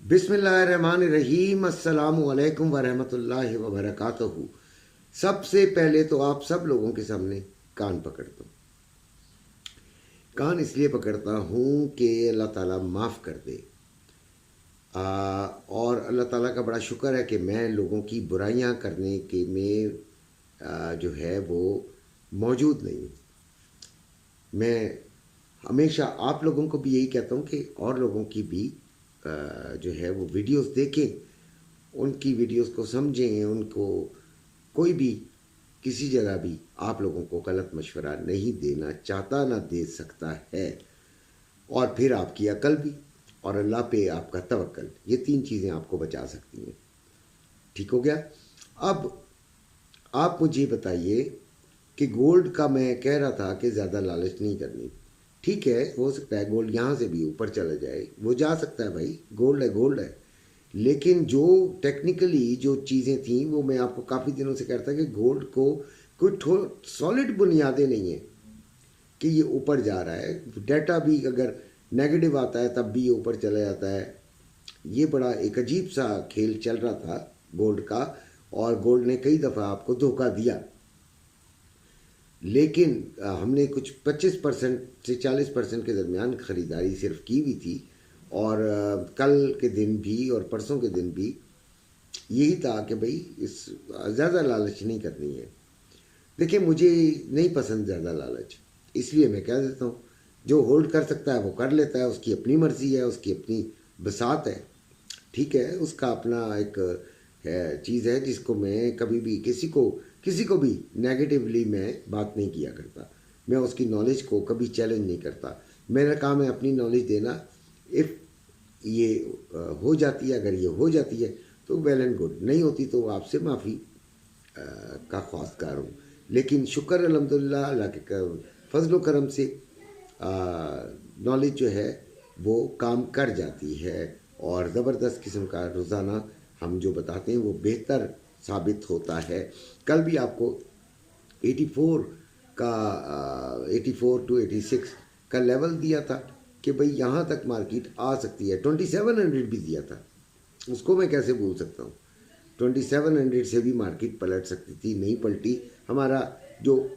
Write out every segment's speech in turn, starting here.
बिस्मिल्लाहिर्रहमानिर्रहीम अस्सलामु अलैकुम वरहमतुल्लाहि वबरकातुहू। सबसे पहले तो आप सब लोगों के सामने कान पकड़ता हूँ। कान इसलिए पकड़ता हूँ कि अल्लाह ताला माफ़ कर दे। और अल्लाह ताला का बड़ा शुक्र है कि मैं लोगों की बुराइयां करने के में जो है वो मौजूद नहीं हूँ। मैं हमेशा आप लोगों को भी यही कहता हूँ कि और लोगों की भी जो है वो वीडियोस देखें, उनकी वीडियोस को समझें, उनको कोई भी किसी जगह भी आप लोगों को गलत मशवरा नहीं देना चाहता, ना दे सकता है। और फिर आपकी अकल भी और अल्लाह पे आपका तवक्कल, ये तीन चीज़ें आपको बचा सकती हैं। ठीक हो गया। अब आप मुझे बताइए कि गोल्ड का मैं कह रहा था कि ज़्यादा लालच नहीं करनी। ठीक है, हो सकता है गोल्ड यहाँ से भी ऊपर चला जाए, वो जा सकता है भाई, गोल्ड है गोल्ड है। लेकिन जो टेक्निकली जो चीज़ें थी वो मैं आपको काफ़ी दिनों से कहता कि गोल्ड को कोई सॉलिड बुनियादें नहीं है कि ये ऊपर जा रहा है। डाटा भी अगर नेगेटिव आता है तब भी ये ऊपर चला जाता है। ये बड़ा एक अजीब सा खेल चल रहा था गोल्ड का, और गोल्ड ने कई दफ़ा आपको धोखा दिया। लेकिन हमने कुछ 25% से 40% के दरमियान ख़रीदारी सिर्फ की हुई थी, और कल के दिन भी और परसों के दिन भी यही था कि भाई इस ज़्यादा लालच नहीं करनी है। देखिए, मुझे नहीं पसंद ज़्यादा लालच, इसलिए मैं कह देता हूँ जो होल्ड कर सकता है वो कर लेता है, उसकी अपनी मर्ज़ी है, उसकी अपनी बसात है। ठीक है, उसका अपना एक है चीज़ है जिसको मैं कभी भी किसी को भी नेगेटिवली मैं बात नहीं किया करता। मैं उसकी नॉलेज को कभी चैलेंज नहीं करता। मेरा काम है अपनी नॉलेज देना। इफ़ ये हो जाती है, अगर ये हो जाती है तो वेल एंड गुड, नहीं होती तो आपसे माफ़ी का ख्वास्तगार हूँ। लेकिन शुक्र अल्हम्दुलिल्लाह अल्लाह के फजल करम से नॉलेज जो है वो काम कर जाती है, और ज़बरदस्त किस्म का रोज़ाना हम जो बताते हैं वो बेहतर साबित होता है। कल भी आपको 84 का 84 टू 86 का लेवल दिया था कि भाई यहाँ तक मार्केट आ सकती है। 2700 भी दिया था, उसको मैं कैसे भूल सकता हूँ। 2700 से भी मार्केट पलट सकती थी, नहीं पलटी। हमारा जो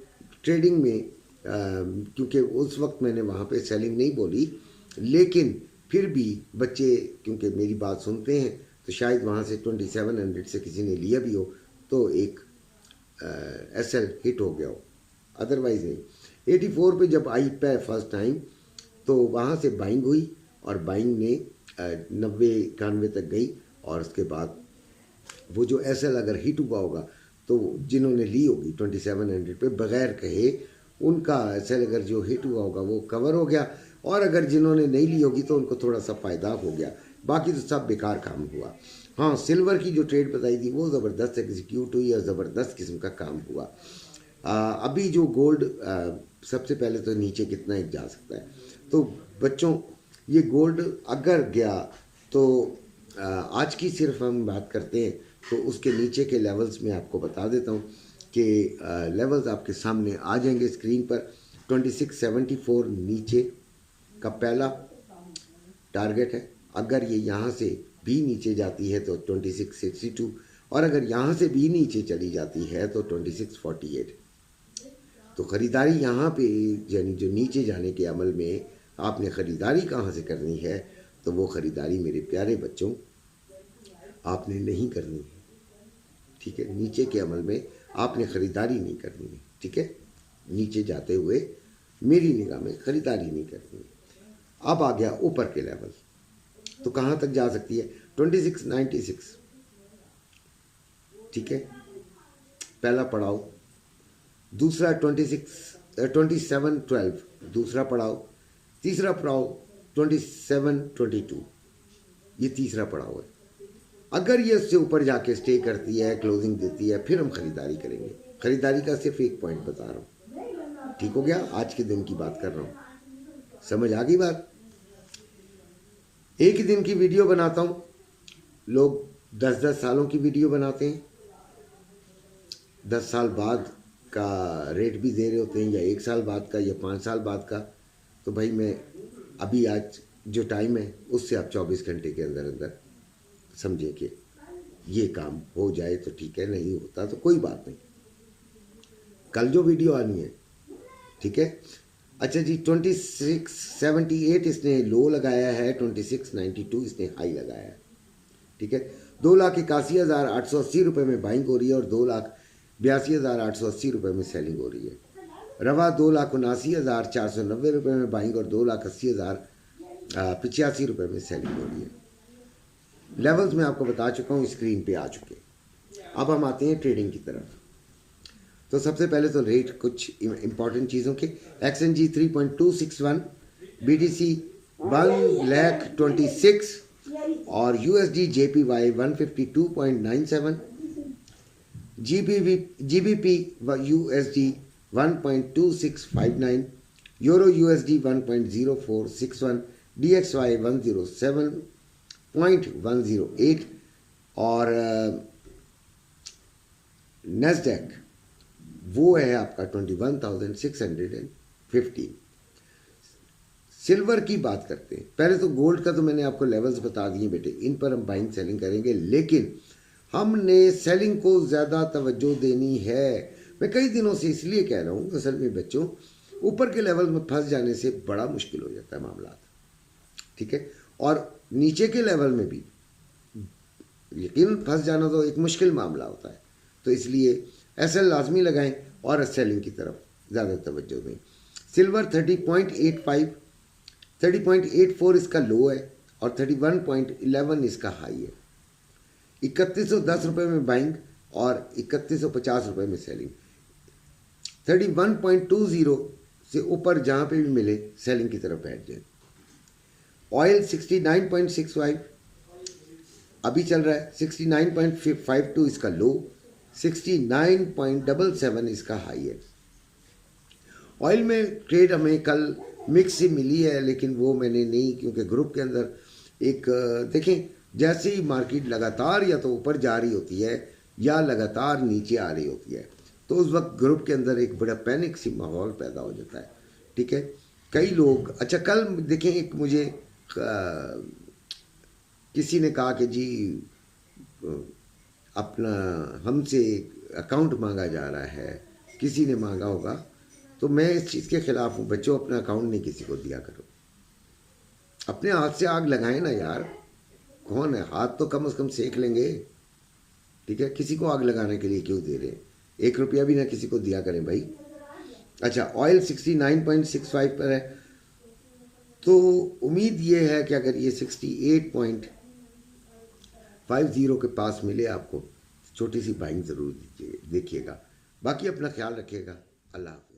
ट्रेडिंग में क्योंकि उस वक्त मैंने वहाँ पे सेलिंग नहीं बोली, लेकिन फिर भी बच्चे क्योंकि मेरी बात सुनते हैं तो शायद वहाँ से 2700 से किसी ने लिया भी हो तो एक एसएल हिट हो गया हो, अदरवाइज नहीं। 84 पे जब आई पे फर्स्ट टाइम तो वहाँ से बाइंग हुई, और बाइंग ने 90-91 तक गई, और उसके बाद वो जो एसएल अगर हिट हुआ होगा तो जिन्होंने ली होगी 2700 पे बगैर कहे, उनका एसएल अगर जो हिट हुआ होगा वो कवर हो गया, और अगर जिन्होंने नहीं ली होगी तो उनको थोड़ा सा फ़ायदा हो गया। बाकी तो सब बेकार काम हुआ। हाँ, सिल्वर की जो ट्रेड बताई थी वो ज़बरदस्त एग्जीक्यूट हुई और ज़बरदस्त किस्म का काम हुआ। अभी जो गोल्ड सबसे पहले तो नीचे कितना एक जा सकता है, तो बच्चों ये गोल्ड अगर गया तो आज की सिर्फ हम बात करते हैं तो उसके नीचे के लेवल्स में आपको बता देता हूँ कि लेवल्स आपके सामने आ जाएंगे स्क्रीन पर। 2674 नीचे का पहला टारगेट है। अगर ये यहाँ से भी नीचे जाती है तो 2662, और अगर यहाँ से भी नीचे चली जाती है तो 2648। तो ख़रीदारी यहाँ पे यानी जो नीचे जाने के अमल में आपने ख़रीदारी कहाँ से करनी है, तो वो ख़रीदारी मेरे प्यारे बच्चों आपने नहीं करनी है। ठीक है, नीचे के अमल में आपने ख़रीदारी नहीं करनी है। ठीक है, नीचे जाते हुए मेरी निगाह में ख़रीदारी नहीं करनी है। अब आ गया ऊपर के लेवल, तो कहाँ तक जा सकती है? 2696। ठीक है, पहला पड़ाव। दूसरा 2712 दूसरा पड़ाव। तीसरा पड़ाव 2722, ये तीसरा पड़ाव है। अगर ये उससे ऊपर जाके स्टे करती है, क्लोजिंग देती है, फिर हम ख़रीदारी करेंगे। ख़रीदारी का सिर्फ एक पॉइंट बता रहा हूँ। ठीक हो गया, आज के दिन की बात कर रहा हूँ, समझ आ गई बात। एक ही दिन की वीडियो बनाता हूँ, लोग 10-10 सालों की वीडियो बनाते हैं, 10 साल बाद का रेट भी दे रहे होते हैं, या 1 साल बाद का, या 5 साल बाद का। तो भाई मैं अभी आज जो टाइम है उससे आप 24 घंटे के अंदर अंदर समझें कि ये काम हो जाए तो ठीक है, नहीं होता तो कोई बात नहीं, कल जो वीडियो आनी है, ठीक है। अच्छा जी, 2678 इसने लो लगाया है, 2692 इसने हाई लगाया है, ठीक है। 2,81,880 रुपये में बाइंग हो रही है और 2,82,880 रुपये में सेलिंग हो रही है। रवा 2,79,490 रुपये में बाइंग और 2,80,085 रुपये में सेलिंग हो रही है। लेवल्स मैं आपको बता चुका हूँ, स्क्रीन पे आ चुके। अब हम आते हैं ट्रेडिंग की तरफ। तो सबसे पहले तो रेट कुछ इंपॉर्टेंट चीज़ों के, XNG 3.261, BTC 1,26,000 और USD JPY 152.97, GBP USD 1.2659, Euro USD 1.0461, DXY 107.108 और नेस्डैक वो है आपका 21,615। सिल्वर की बात करते हैं। पहले तो गोल्ड का तो मैंने आपको लेवल्स बता दिए बेटे, इन पर हम बाइंग सेलिंग करेंगे, लेकिन हमने सेलिंग को ज़्यादा तवज्जो देनी है। मैं कई दिनों से इसलिए कह रहा हूँ, असल में बच्चों ऊपर के लेवल में फंस जाने से बड़ा मुश्किल हो जाता है मामला, ठीक है। और नीचे के लेवल में भी यकीन फंस जाना तो एक मुश्किल मामला होता है, तो इसलिए SL लाजमी लगाएं और सेलिंग की तरफ ज़्यादा तवज्जो दें। सिल्वर 30.84 इसका लो है और 31.11 इसका हाई है। 3110 रुपये में बाइंग और 3150 रुपये में सेलिंग। 31.20 से ऊपर जहाँ पे भी मिले सेलिंग की तरफ बैठ जाए। ऑयल 69.65 अभी चल रहा है, 69.52 इसका लो, 69.77 इसका हाई है। ऑयल में ट्रेड हमें कल मिक्स से मिली है, लेकिन वो मैंने नहीं, क्योंकि ग्रुप के अंदर एक देखें, जैसे ही मार्केट लगातार या तो ऊपर जा रही होती है या लगातार नीचे आ रही होती है, तो उस वक्त ग्रुप के अंदर एक बड़ा पैनिक सी माहौल पैदा हो जाता है, ठीक है। कई लोग, अच्छा कल देखें, एक मुझे किसी ने कहा कि जी अपना हमसे अकाउंट मांगा जा रहा है, किसी ने मांगा होगा, तो मैं इस चीज़ के ख़िलाफ़ हूँ। बच्चों, अपना अकाउंट नहीं किसी को दिया करो, अपने हाथ से आग लगाएं ना यार, कौन है, हाथ तो कम से कम सेक लेंगे, ठीक है। किसी को आग लगाने के लिए क्यों दे रहे हैं, 1 रुपया भी ना किसी को दिया करें भाई। अच्छा, ऑयल 69.65 पर है, तो उम्मीद ये है कि अगर ये 68.50 के पास मिले आपको, छोटी सी बाइंग ज़रूर देखिएगा। बाकी अपना ख्याल रखिएगा। अल्लाह हाफ़िज़।